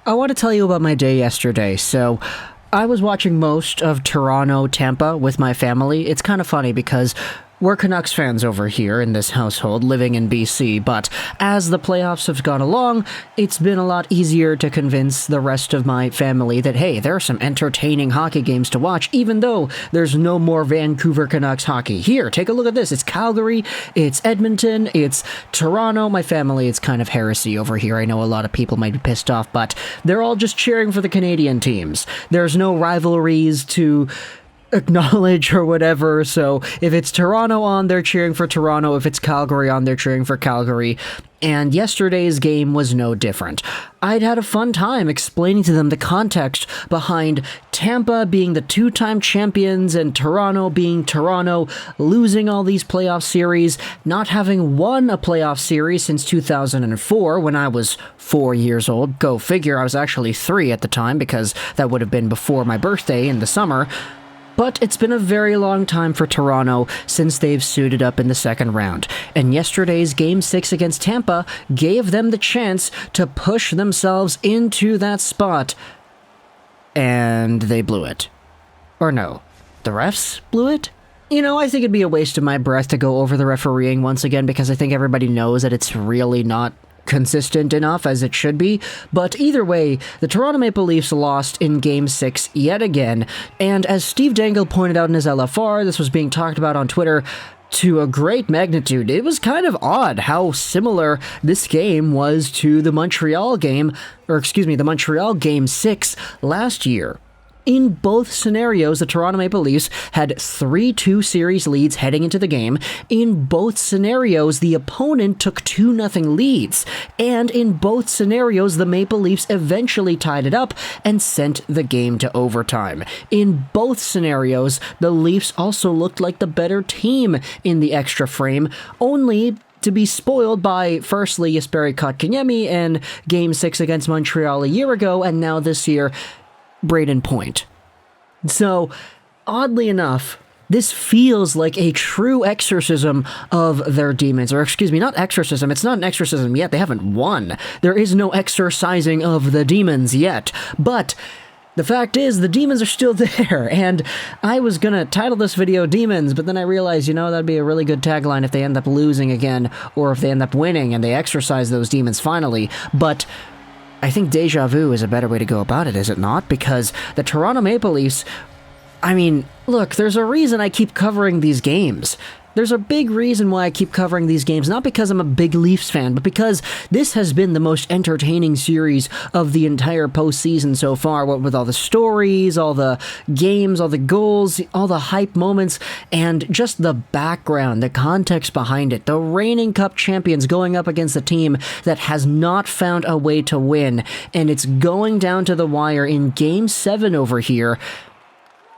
I want to tell you about my day yesterday. So, I was watching most of Toronto-Tampa with my family. It's kind of funny because we're Canucks fans over here in this household, living in BC, but as the playoffs have gone along, it's been a lot easier to convince the rest of my family that, hey, there are some entertaining hockey games to watch, even though there's no more Vancouver Canucks hockey. Here, take a look at this. It's Calgary, it's Edmonton, it's Toronto. My family, it's kind of heresy over here. I know a lot of people might be pissed off, but they're all just cheering for the Canadian teams. There's no rivalries to acknowledge or whatever, so if it's Toronto on, they're cheering for Toronto. If it's Calgary on, they're cheering for Calgary. And yesterday's game was no different. I'd had a fun time explaining to them the context behind Tampa being the two-time champions and Toronto being Toronto, losing all these playoff series, not having won a playoff series since 2004 when I was 4 years old. Go figure, I was actually 3 at the time because that would have been before my birthday in the summer. But it's been a very long time for Toronto since they've suited up in the second round, and yesterday's Game 6 against Tampa gave them the chance to push themselves into that spot, and they blew it. Or no, the refs blew it? You know, I think it'd be a waste of my breath to go over the refereeing once again because I think everybody knows that it's really not consistent enough as it should be, but either way, the Toronto Maple Leafs lost in Game 6 yet again, and as Steve Dangle pointed out in his LFR, this was being talked about on Twitter to a great magnitude. It was kind of odd how similar this game was to the Montreal game, the Montreal Game 6 last year. In both scenarios, the Toronto Maple Leafs had 3-2 series leads heading into the game. In both scenarios, the opponent took 2-0 leads. And in both scenarios, the Maple Leafs eventually tied it up and sent the game to overtime. In both scenarios, the Leafs also looked like the better team in the extra frame, only to be spoiled by, firstly, Jesperi Kotkaniemi in Game 6 against Montreal a year ago, and now this year, Brayden Point. So, oddly enough, this feels like a true exorcism of their demons. Or, not exorcism. It's not an exorcism yet. They haven't won. There is no exorcising of the demons yet. But the fact is, the demons are still there. And I was gonna title this video Demons, but then I realized, that'd be a really good tagline if they end up losing again, or if they end up winning and they exorcise those demons finally. But I think deja vu is a better way to go about it, is it not? Because the Toronto Maple Leafs, look, there's a reason I keep covering these games. There's a big reason why I keep covering these games, not because I'm a big Leafs fan, but because this has been the most entertaining series of the entire postseason so far, what with all the stories, all the games, all the goals, all the hype moments, and just the background, the context behind it. The reigning Cup champions going up against a team that has not found a way to win, and it's going down to the wire in Game 7 over here.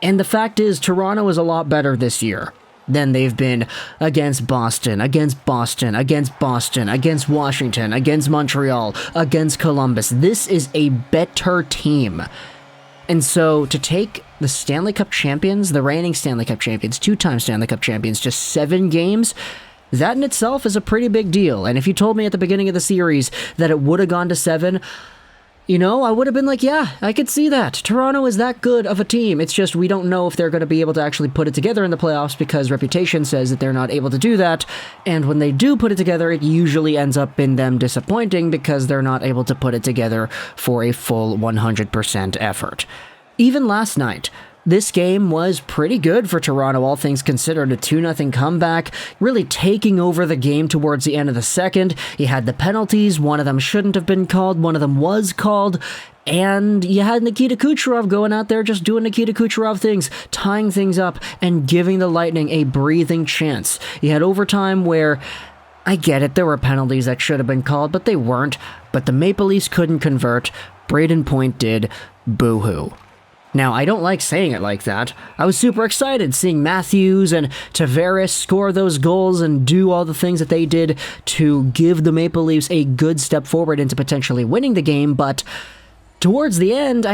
And the fact is, Toronto is a lot better this year than they've been against Boston, against Washington, against Montreal, against Columbus. This is a better team. And so to take the Stanley Cup champions, the reigning Stanley Cup champions, 2-time Stanley Cup champions, just 7 games, that in itself is a pretty big deal. And if you told me at the beginning of the series that it would have gone to 7, I would have been like, yeah, I could see that. Toronto is that good of a team. It's just we don't know if they're going to be able to actually put it together in the playoffs because reputation says that they're not able to do that. And when they do put it together, it usually ends up in them disappointing because they're not able to put it together for a full 100% effort. Even last night, this game was pretty good for Toronto, all things considered. A 2-0 comeback, really taking over the game towards the end of the second. You had the penalties, one of them shouldn't have been called, one of them was called, and you had Nikita Kucherov going out there just doing Nikita Kucherov things, tying things up, and giving the Lightning a breathing chance. You had overtime where, I get it, there were penalties that should have been called, but they weren't. But the Maple Leafs couldn't convert. Brayden Point did. Boo-hoo. Now, I don't like saying it like that. I was super excited seeing Matthews and Tavares score those goals and do all the things that they did to give the Maple Leafs a good step forward into potentially winning the game, but towards the end,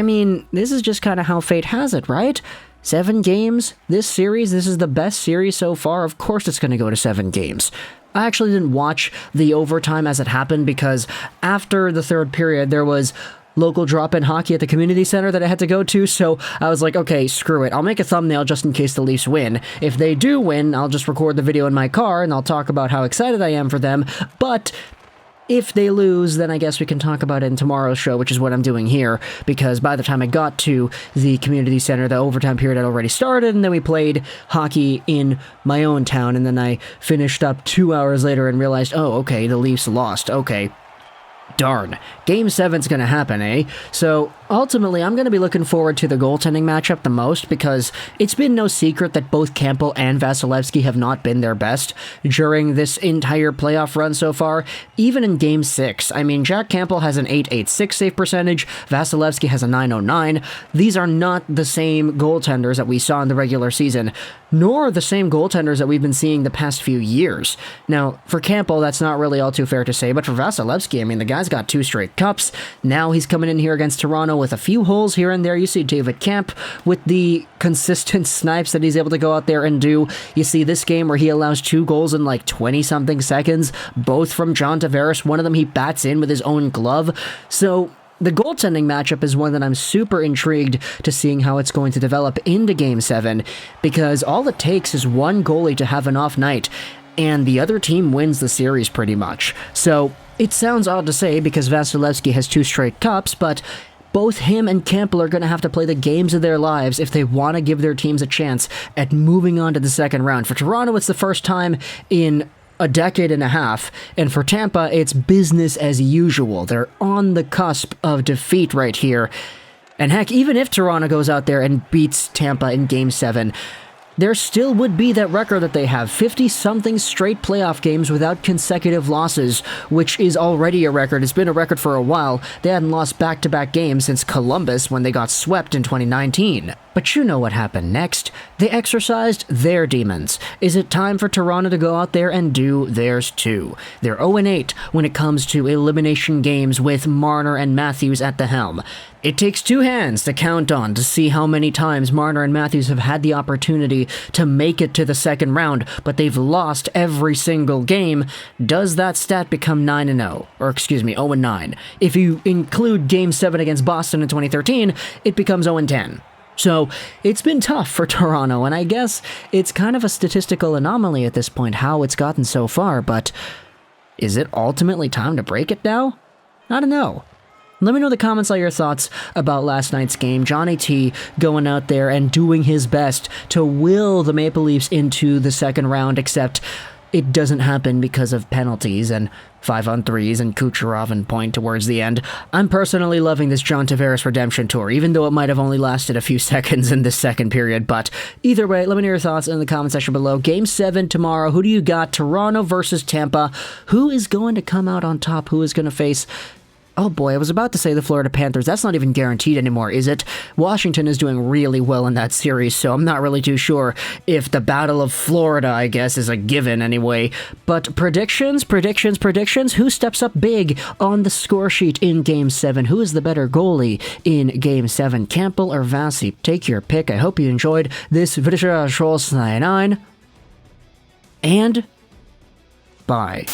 this is just kind of how fate has it, right? 7 games, this series, this is the best series so far. Of course it's going to go to 7 games. I actually didn't watch the overtime as it happened because after the third period, there was local drop-in hockey at the community center that I had to go to, so I was like, okay, screw it. I'll make a thumbnail just in case the Leafs win. If they do win, I'll just record the video in my car, and I'll talk about how excited I am for them, but if they lose, then I guess we can talk about it in tomorrow's show, which is what I'm doing here, because by the time I got to the community center, the overtime period had already started, and then we played hockey in my own town, and then I finished up 2 hours later and realized, oh, okay, the Leafs lost. Okay. Darn. Game 7's gonna happen, eh? So, ultimately, I'm gonna be looking forward to the goaltending matchup the most because it's been no secret that both Campbell and Vasilevsky have not been their best during this entire playoff run so far, even in Game 6. I mean, Jack Campbell has an .886 save percentage, Vasilevsky has a .909. These are not the same goaltenders that we saw in the regular season, nor the same goaltenders that we've been seeing the past few years. Now, for Campbell, that's not really all too fair to say, but for Vasilevsky, I mean, the guy's got 2 straight cups. Now he's coming in here against Toronto with a few holes here and there. You see David Kampf with the consistent snipes that he's able to go out there and do. You see this game where he allows 2 goals in like 20-something seconds, both from John Tavares. One of them he bats in with his own glove. So the goaltending matchup is one that I'm super intrigued to seeing how it's going to develop into Game 7, because all it takes is one goalie to have an off night, and the other team wins the series pretty much. So it sounds odd to say because Vasilevsky has 2 straight cups, but both him and Campbell are going to have to play the games of their lives if they want to give their teams a chance at moving on to the second round. For Toronto, it's the first time in a decade and a half, and for Tampa, it's business as usual. They're on the cusp of defeat right here. And heck, even if Toronto goes out there and beats Tampa in Game 7, there still would be that record that they have, 50-something straight playoff games without consecutive losses, which is already a record. It's been a record for a while. They hadn't lost back-to-back games since Columbus when they got swept in 2019. But you know what happened next. They exercised their demons. Is it time for Toronto to go out there and do theirs too? They're 0-8 when it comes to elimination games with Marner and Matthews at the helm. It takes 2 hands to count on to see how many times Marner and Matthews have had the opportunity to make it to the second round, but they've lost every single game. Does that stat become 9-0? Or excuse me, 0-9. If you include Game 7 against Boston in 2013, it becomes 0-10. So, it's been tough for Toronto, and I guess it's kind of a statistical anomaly at this point how it's gotten so far, but is it ultimately time to break it now? I don't know. Let me know in the comments all your thoughts about last night's game. Johnny T going out there and doing his best to will the Maple Leafs into the second round, except it doesn't happen because of penalties and 5-on-3s and Kucherov and Point towards the end. I'm personally loving this John Tavares redemption tour, even though it might have only lasted a few seconds in this second period. But either way, let me know your thoughts in the comment section below. Game 7 tomorrow. Who do you got? Toronto versus Tampa. Who is going to come out on top? Who is going to face... Oh boy, I was about to say the Florida Panthers. That's not even guaranteed anymore, is it? Washington is doing really well in that series, so I'm not really too sure if the Battle of Florida, I guess, is a given anyway. But predictions? Who steps up big on the score sheet in Game 7? Who is the better goalie in Game 7? Campbell or Vasi? Take your pick. I hope you enjoyed this video. And bye.